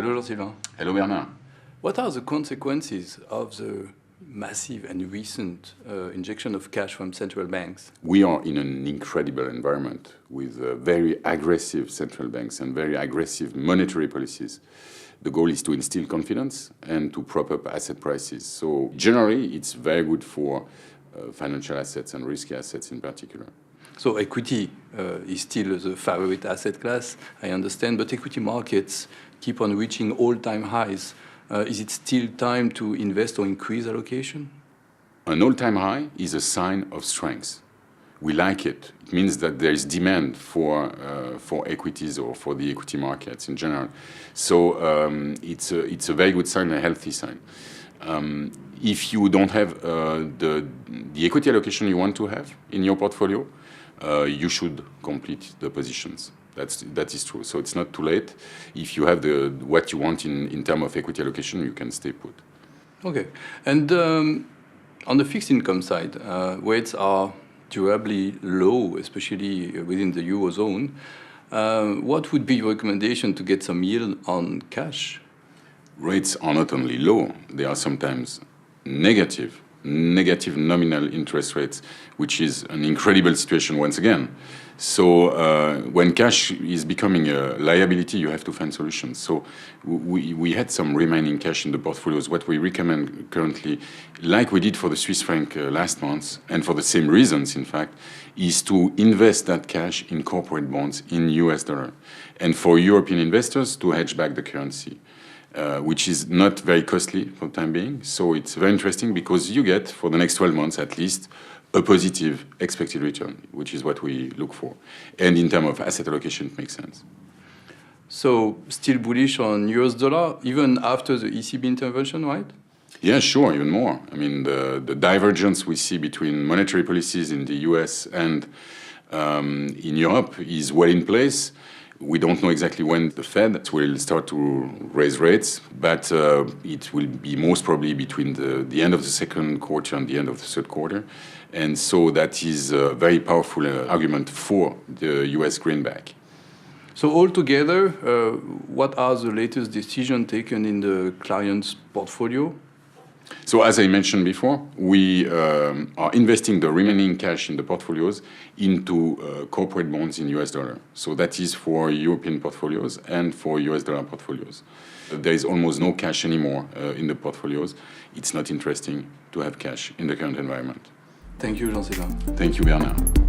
Hello, Jean-Sylvain. Hello, Bernard. What are the consequences of the massive and recent injection of cash from central banks? We are in an incredible environment with very aggressive central banks and very aggressive monetary policies. The goal is to instill confidence and to prop up asset prices. So generally, it's very good for financial assets and risky assets in particular. So equity is still the favorite asset class, I understand, but equity markets keep on reaching all-time highs. Is it still time to invest or increase allocation? An all-time high is a sign of strength. We like it. It means that there is demand for equities or for the equity markets in general. So it's a very good sign, a healthy sign. If you don't have the equity allocation you want to have in your portfolio, you should complete the positions. That is true. So it's not too late. If you have what you want in terms of equity allocation, you can stay put. Okay. And on the fixed income side, rates are durably low, especially within the Eurozone. What would be your recommendation to get some yield on cash? Rates are not only low, they are sometimes negative nominal interest rates, which is an incredible situation once again. So when cash is becoming a liability, you have to find solutions. So we had some remaining cash in the portfolios. What we recommend currently, like we did for the Swiss franc last month, and for the same reasons, in fact, is to invest that cash in corporate bonds in US dollar. And for European investors, to hedge back the currency. Which is not very costly for the time being. So it's very interesting because you get, for the next 12 months at least, a positive expected return, which is what we look for. And in terms of asset allocation, it makes sense. So still bullish on US dollar, even after the ECB intervention, right? Yeah, sure, even more. I mean, the divergence we see between monetary policies in the US and in Europe is well in place. We don't know exactly when the Fed will start to raise rates, but it will be most probably between the end of the second quarter and the end of the third quarter. And so that is a very powerful argument for the US greenback. So altogether, what are the latest decisions taken in the client's portfolio? So as I mentioned before, we are investing the remaining cash in the portfolios into corporate bonds in US dollar. So that is for European portfolios and for US dollar portfolios. There is almost no cash anymore in the portfolios. It's not interesting to have cash in the current environment. Thank you, Jean-Sylvain. Thank you, Bernard.